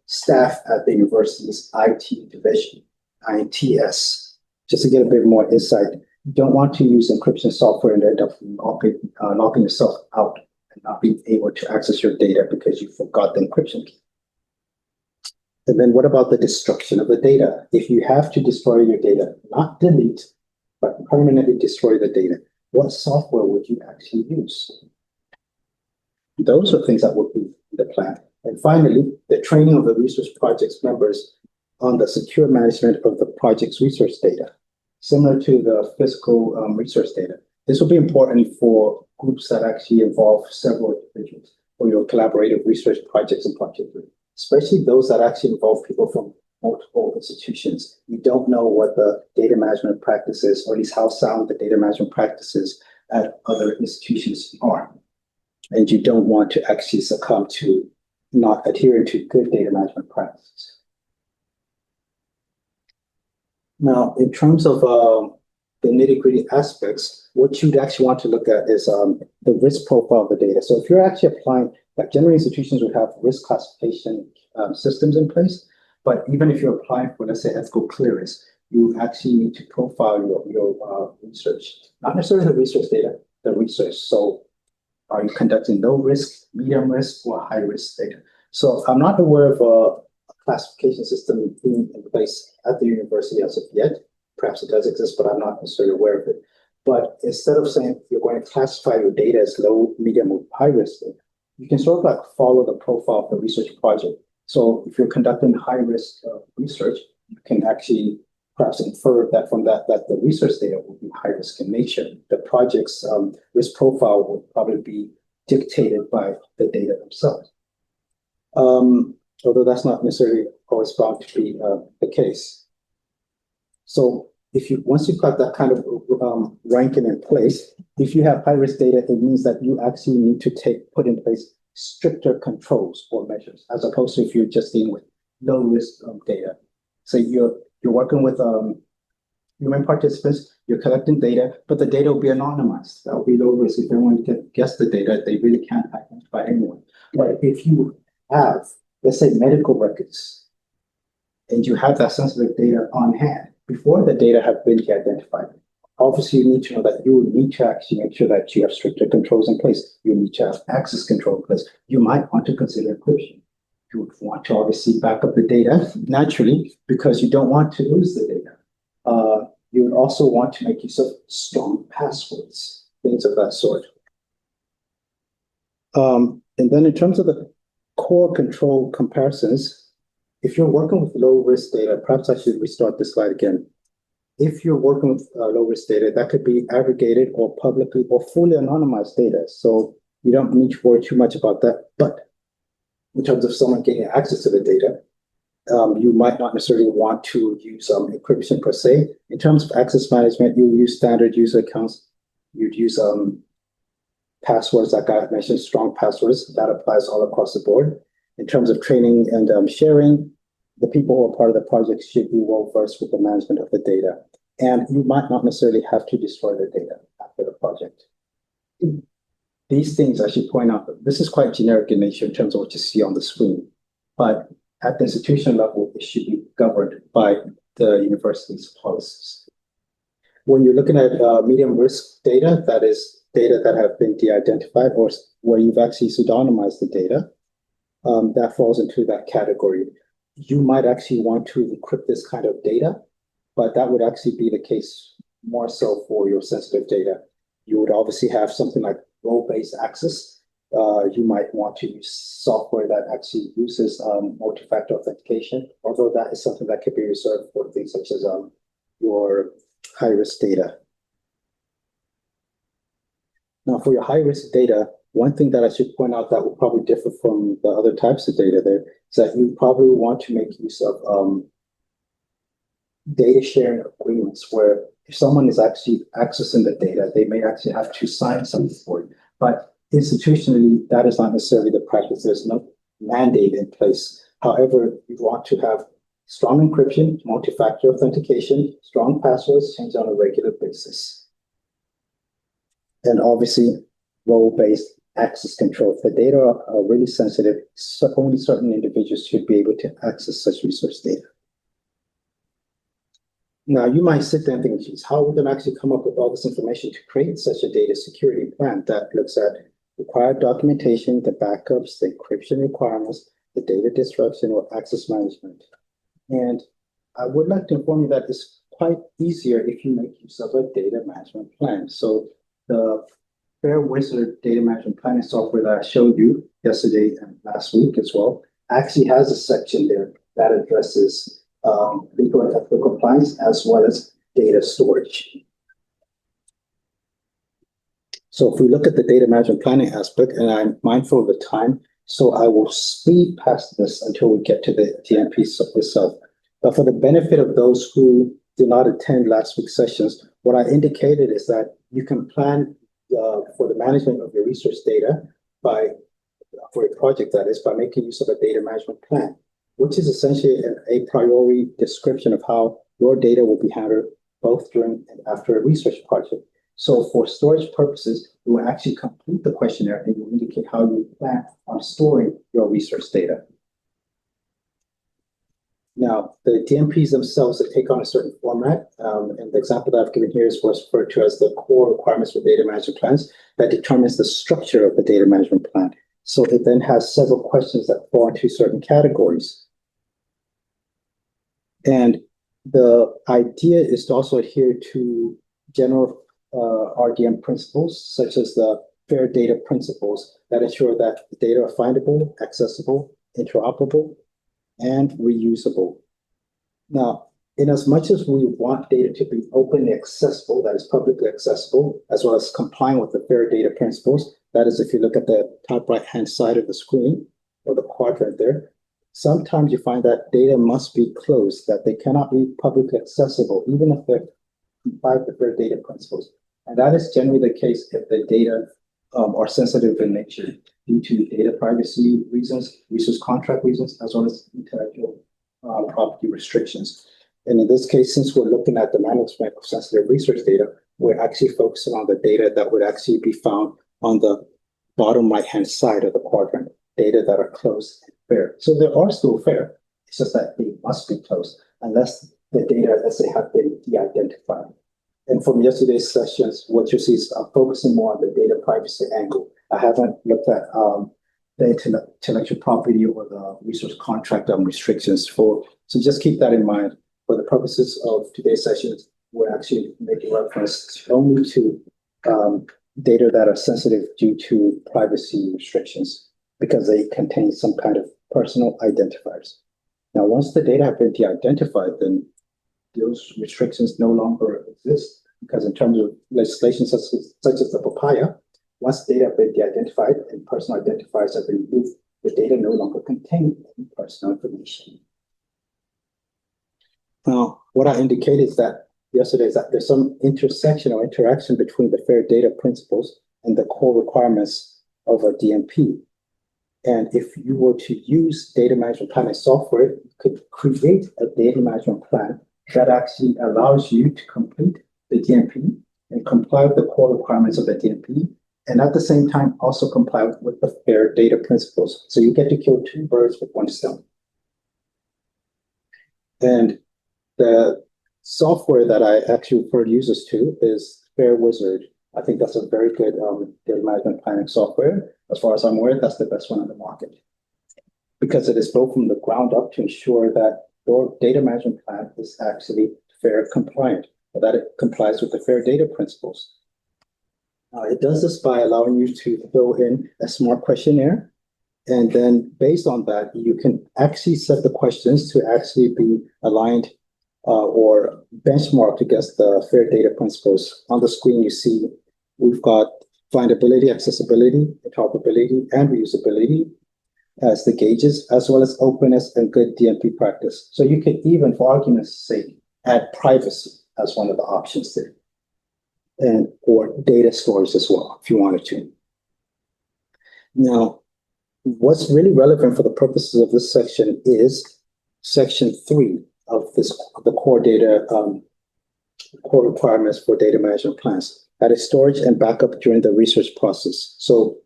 staff at the university's IT division, ITS, just to get a bit more insight. You don't want to use encryption software and end up locking yourself out and not being able to access your data because you forgot the encryption key. And then what about the destruction of the data? If you have to destroy your data, not delete, but permanently destroy the data, what software would you actually use? Those are things that would be in the plan. And finally, the training of the research project's members on the secure management of the project's research data, similar to the physical research data. This will be important for groups that actually involve several individuals or your collaborative research projects in particular, especially those that actually involve people from multiple institutions. You don't know what the data management practices, or at least how sound the data management practices at other institutions are. And you don't want to actually succumb to not adhering to good data management practices. Now, in terms of the nitty-gritty aspects, what you'd actually want to look at is the risk profile of the data. So if you're actually applying, like general institutions would have risk classification systems in place, but even if you're applying for, let's say, ethical clearance, you actually need to profile your research, not necessarily the research data, the research. So are you conducting low risk, medium risk, or high risk data? So I'm not aware of a classification system being in place at the university as of yet. Perhaps it does exist, but I'm not necessarily aware of it. But instead of saying you're going to classify your data as low, medium, or high risk data, you can sort of like follow the profile of the research project. So if you're conducting high risk research, you can actually perhaps infer that from that the research data will be high risk in nature. The project's risk profile will probably be dictated by the data themselves. Although that's not necessarily always found to be the case. So once you've got that kind of ranking in place, if you have high risk data, it means that you actually need to put in place stricter controls or measures, as opposed to if you're just dealing with low risk data. So you're working with human participants, you're collecting data, but the data will be anonymized. That will be low risk. If anyone can guess the data, they really can't identify anyone. But if you have, let's say, medical records, and you have that sensitive data on hand, before the data have been de-identified. Obviously, you need to know that you will need to actually make sure that you have stricter controls in place. You need to have access control in place. You might want to consider encryption. You would want to obviously back up the data naturally because you don't want to lose the data. You would also want to make use of strong passwords, things of that sort. And then in terms of the core control comparisons, if you're working with low risk data, perhaps I should restart this slide again. If you're working with low risk data, that could be aggregated or publicly or fully anonymized data. So you don't need to worry too much about that. But in terms of someone getting access to the data, you might not necessarily want to use encryption per se. In terms of access management, you use standard user accounts. You'd use passwords, like I mentioned, strong passwords. That applies all across the board. In terms of training and sharing, the people who are part of the project should be well versed with the management of the data. And you might not necessarily have to destroy the data after the project. These things I should point out, this is quite generic in nature in terms of what you see on the screen. But at the institution level, it should be governed by the university's policies. When you're looking at medium risk data, that is data that have been de-identified or where you've actually pseudonymized the data, that falls into that category. You might actually want to encrypt this kind of data, but that would actually be the case more so for your sensitive data. You would obviously have something like role-based access. You might want to use software that actually uses multi-factor authentication, although that is something that could be reserved for things such as your high-risk data. Now, for your high-risk data, one thing that I should point out that will probably differ from the other types of data there is that you probably want to make use of data sharing agreements where if someone is actually accessing the data, they may actually have to sign something for it. But institutionally, that is not necessarily the practice. There's no mandate in place. However, you want to have strong encryption, multi-factor authentication, strong passwords changed on a regular basis. And obviously, role-based access control. If the data are really sensitive, so only certain individuals should be able to access such resource data. Now, you might sit there and think, geez, how are we going to actually come up with all this information to create such a data security plan that looks at required documentation, the backups, the encryption requirements, the data disruption, or access management? And I would like to inform you that it's quite easier if you make use of a data management plan. So the Fair Wizard data management planning software that I showed you yesterday and last week as well actually has a section there that addresses legal and ethical compliance as well as data storage. So if we look at the data management planning aspect, and I'm mindful of the time, so I will speed past this until we get to the DMP itself. But for the benefit of those who did not attend last week's sessions, what I indicated is that you can plan for the management of your research data for a project, that is, by making use of a data management plan, which is essentially a priori description of how your data will be handled both during and after a research project. So for storage purposes, you will actually complete the questionnaire and you indicate how you plan on storing your research data. Now, the DMPs themselves, they take on a certain format, and the example that I've given here is what's referred to as the core requirements for data management plans that determines the structure of the data management plan. So it then has several questions that fall into certain categories. And the idea is to also adhere to general RDM principles, such as the fair data principles that ensure that the data are findable, accessible, interoperable, and reusable. Now, in as much as we want data to be openly accessible, that is publicly accessible, as well as complying with the fair data principles, that is, if you look at the top right-hand side of the screen, or the quadrant there, sometimes you find that data must be closed, that they cannot be publicly accessible, even if they comply with the fair data principles. And that is generally the case if the data are sensitive in nature due to data privacy reasons, research contract reasons, as well as intellectual property restrictions. And in this case, since we're looking at the management of sensitive research data, we're actually focusing on the data that would actually be found on the bottom right-hand side of the quadrant, data that are closed and fair. So they are still fair. It's just that they must be closed unless the data, let's say, have been de-identified. And from yesterday's sessions, what you see is I'm focusing more on the data privacy angle. I haven't looked at the intellectual property or the resource contract restrictions for. So just keep that in mind. For the purposes of today's sessions, we're actually making reference only to data that are sensitive due to privacy restrictions because they contain some kind of personal identifiers. Now, once the data have been de-identified, then those restrictions no longer exist because in terms of legislation such as the papaya, once data have been de-identified and personal identifiers have been removed, the data no longer contain any personal information. Now, what I indicated is that yesterday is that there's some intersection or interaction between the fair data principles and the core requirements of a DMP. And if you were to use data management planning software, you could create a data management plan that actually allows you to complete the DMP and comply with the core requirements of the DMP, and at the same time also comply with the fair data principles. So you get to kill two birds with one stone. And the software that I actually refer users to is Fair Wizard. I think that's a very good data management planning software. As far as I'm aware, that's the best one on the market because it is built from the ground up to ensure that your data management plan is actually fair compliant, or that it complies with the fair data principles. It does this by allowing you to fill in a smart questionnaire. And then based on that, you can actually set the questions to actually be aligned or benchmarked against the fair data principles. On the screen, you see we've got findability, accessibility, interoperability, and reusability as the gauges, as well as openness and good DMP practice. So you could even, for argument's sake, add privacy as one of the options there, and or data storage as well, if you wanted to. Now, what's really relevant for the purposes of this section is section 3 of the core data, core requirements for data management plans. That is storage and backup during the research process. So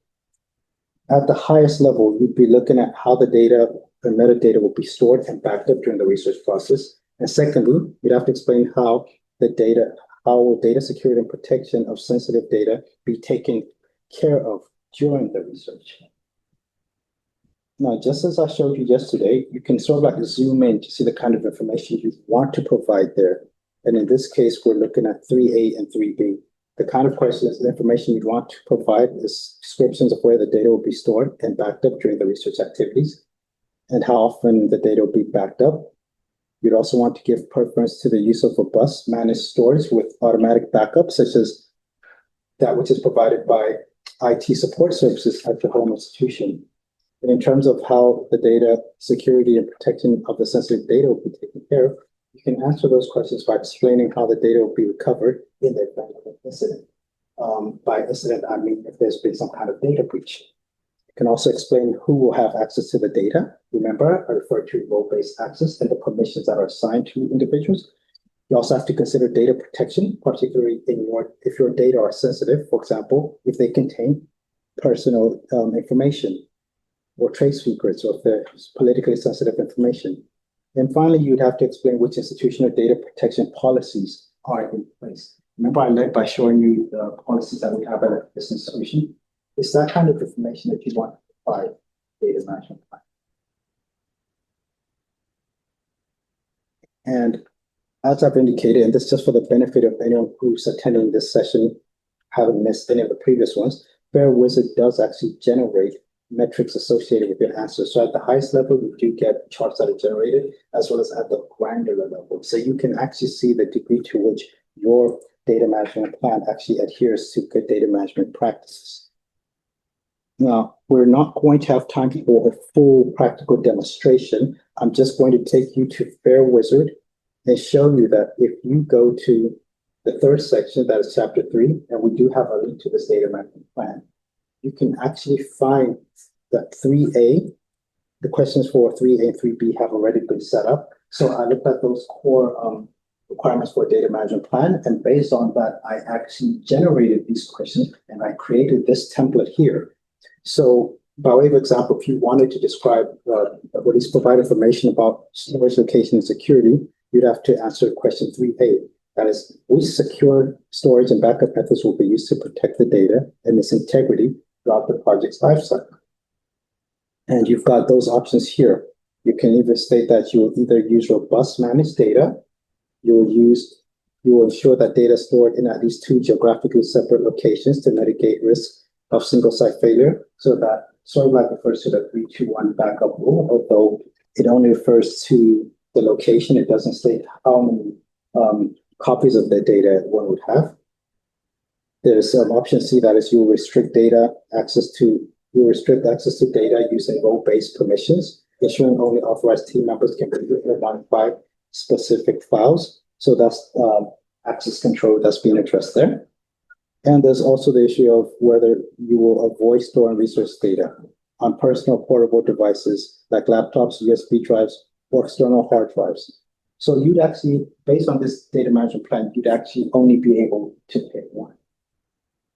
at the highest level, you'd be looking at how the data and metadata will be stored and backed up during the research process. And secondly, you'd have to explain how will data security and protection of sensitive data be taken care of during the research. Now, just as I showed you yesterday, you can sort of like zoom in to see the kind of information you want to provide there. And in this case, we're looking at 3A and 3B. The kind of questions and information you'd want to provide is descriptions of where the data will be stored and backed up during the research activities, and how often the data will be backed up. You'd also want to give preference to the use of robust managed storage with automatic backup, such as that which is provided by IT support services at the home institution. And in terms of how the data security and protection of the sensitive data will be taken care of, you can answer those questions by explaining how the data will be recovered in the event of an incident. By incident, I mean if there's been some kind of data breach. You can also explain who will have access to the data. Remember, I referred to role-based access and the permissions that are assigned to individuals. You also have to consider data protection, particularly if your data are sensitive, for example, if they contain personal information or trade secrets, or if they're politically sensitive information. And finally, you'd have to explain which institutional data protection policies are in place. Remember, I led by showing you the policies that we have at this institution. It's that kind of information that you want to provide data management plan. And as I've indicated, and this is just for the benefit of anyone who's attending this session, haven't missed any of the previous ones, Fair Wizard does actually generate metrics associated with your answers. So at the highest level, you do get charts that are generated, as well as at the granular level. So you can actually see the degree to which your data management plan actually adheres to good data management practices. Now, we're not going to have time for a full practical demonstration. I'm just going to take you to Fair Wizard and show you that if you go to the third section, that is chapter 3, and we do have a link to this data management plan, you can actually find that 3A, the questions for 3A and 3B have already been set up. So I looked at those core requirements for a data management plan, and based on that, I actually generated these questions and I created this template here. So by way of example, if you wanted to describe or at least provide information about storage location and security, you'd have to answer question 3A. That is, which secure storage and backup methods will be used to protect the data and its integrity throughout the project's lifecycle? And you've got those options here. You can either state that you will either use robust managed data, you will ensure that data stored in at least 2 geographically separate locations to mitigate risk of single site failure. So that sort of like refers to the 3-2-1 backup rule, although it only refers to the location. It doesn't state how many copies of the data one would have. There's option C, that is, you will restrict access to data using role-based permissions, ensuring only authorized team members can view or modify specific files. So that's access control that's being addressed there. And there's also the issue of whether you will avoid storing resource data on personal portable devices like laptops, USB drives, or external hard drives. So you'd actually, based on this data management plan, you'd actually only be able to pick one.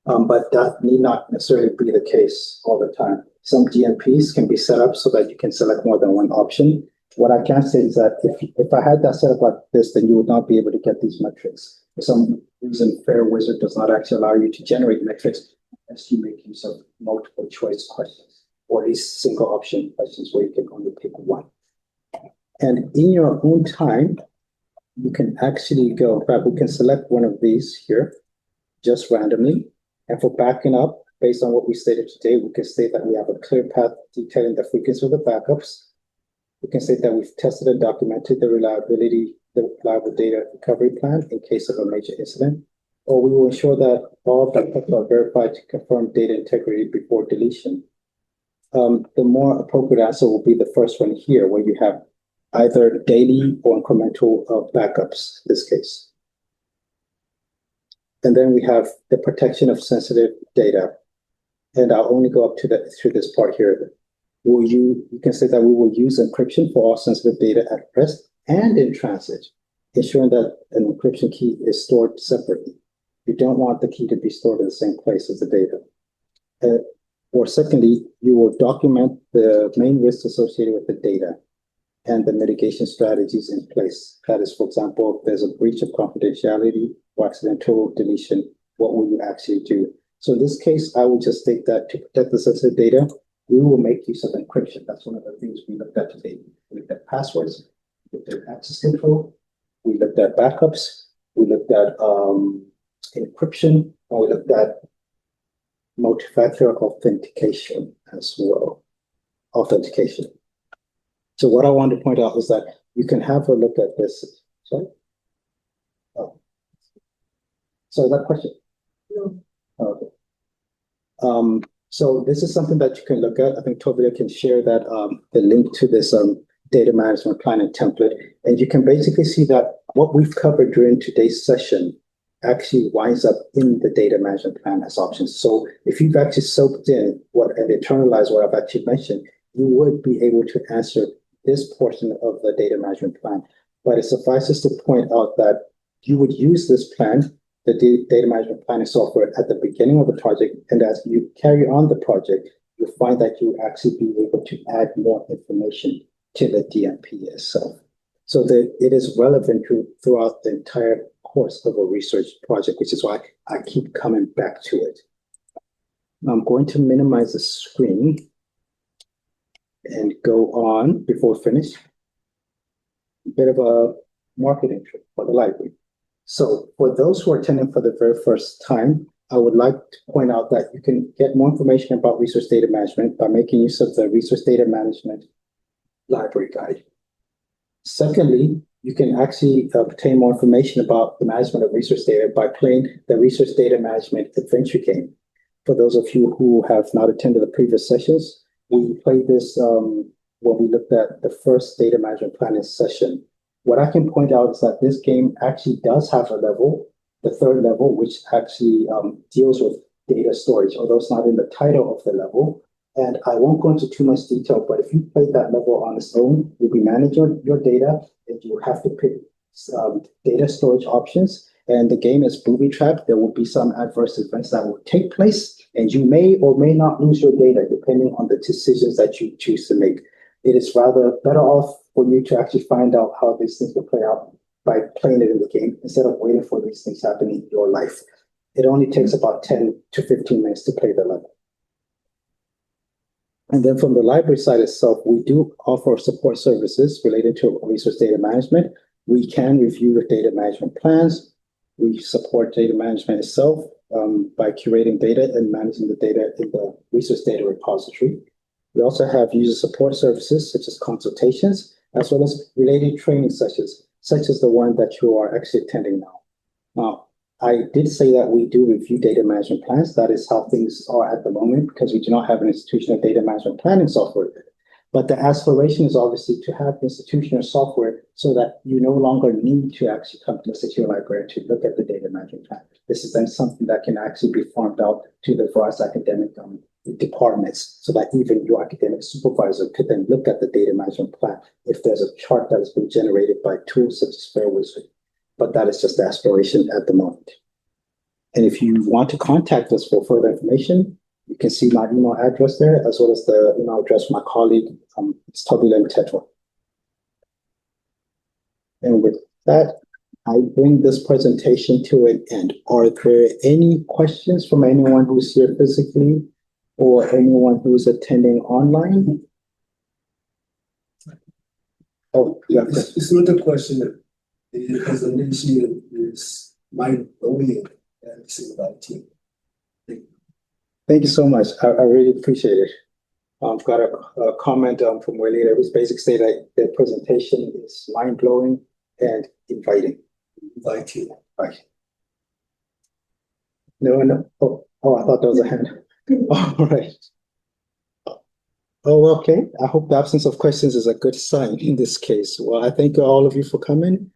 But that need not necessarily be the case all the time. Some DMPs can be set up so that you can select more than one option. What I can say is that if I had that set up like this, then you would not be able to get these metrics. For some reason, Fair Wizard does not actually allow you to generate metrics unless you make use of multiple choice questions or these single option questions where you can only pick one. And in your own time, you can actually go, in fact, we can select one of these here just randomly. And for backing up, based on what we stated today, we can state that we have a clear path detailing the frequency of the backups. We can state that we've tested and documented the reliable data recovery plan in case of a major incident. Or we will ensure that all backups are verified to confirm data integrity before deletion. The more appropriate answer will be the first one here, where you have either daily or incremental backups in this case. And then we have the protection of sensitive data. And I'll only go up to this part here. You can say that we will use encryption for all sensitive data at rest and in transit, ensuring that an encryption key is stored separately. You don't want the key to be stored in the same place as the data. Or secondly, you will document the main risks associated with the data and the mitigation strategies in place. That is, for example, if there's a breach of confidentiality or accidental deletion, what will you actually do? So in this case, I will just state that to protect the sensitive data, we will make use of encryption. That's one of the things we looked at today. We looked at passwords, we looked at access control, we looked at backups, we looked at encryption, and we looked at multi-factor authentication as well. So what I want to point out is that you can have a look at this. Sorry? Oh. So that question? No. Okay. So this is something that you can look at. I think Tovia can share that the link to this data management plan and template. And you can basically see that what we've covered during today's session actually winds up in the data management plan as options. So if you've actually soaked in and internalized what I've actually mentioned, you would be able to answer this portion of the data management plan. But it suffices to point out that you would use this plan, the data management planning software, at the beginning of the project. And as you carry on the project, you'll find that you actually be able to add more information to the DMP itself. So that it is relevant throughout the entire course of a research project, which is why I keep coming back to it. I'm going to minimize the screen and go on before we finish. A bit of a marketing trip for the library. So for those who are attending for the very first time, I would like to point out that you can get more information about resource data management by making use of the Resource Data Management Library Guide. Secondly, you can actually obtain more information about the management of resource data by playing the Resource Data Management Adventure Game. For those of you who have not attended the previous sessions, we played this when we looked at the first data management planning session. What I can point out is that this game actually does have a level, the third level, which actually deals with data storage, although it's not in the title of the level. And I won't go into too much detail, but if you play that level on its own, you'll be managing your data, and you have to pick data storage options. And the game is booby-trapped. There will be some adverse events that will take place, and you may or may not lose your data depending on the decisions that you choose to make. It is rather better off for you to actually find out how these things will play out by playing it in the game instead of waiting for these things happening in your life. It only takes about 10 to 15 minutes to play the level. And then from the library side itself, we do offer support services related to resource data management. We can review the data management plans. We support data management itself by curating data and managing the data in the resource data repository. We also have user support services such as consultations, as well as related training sessions, such as the one that you are actually attending now. Now, I did say that we do review data management plans. That is how things are at the moment because we do not have an institutional data management planning software. But the aspiration is obviously to have institutional software so that you no longer need to actually come to the secure library to look at the data management plan. This is then something that can actually be farmed out to the various academic departments so that even your academic supervisor could then look at the data management plan if there's a chart that has been generated by tools such as Fairwizard. But that is just the aspiration at the moment. And if you want to contact us for further information, you can see my email address there, as well as the email address of my colleague, it's Tobilen Tetwa. And with that, I bring this presentation to an end. Are there any questions from anyone who's here physically or anyone who's attending online? Oh, yeah. It's not a question. The presentation is mind-blowing and it's about team. Thank you so much. I really appreciate it. I've got a comment from Walida who's basically saying that the presentation is mind-blowing and inviting. Inviting. Right. No. Oh, I thought there was a hand. All right. Oh, okay. I hope the absence of questions is a good sign in this case. Well, I thank all of you for coming.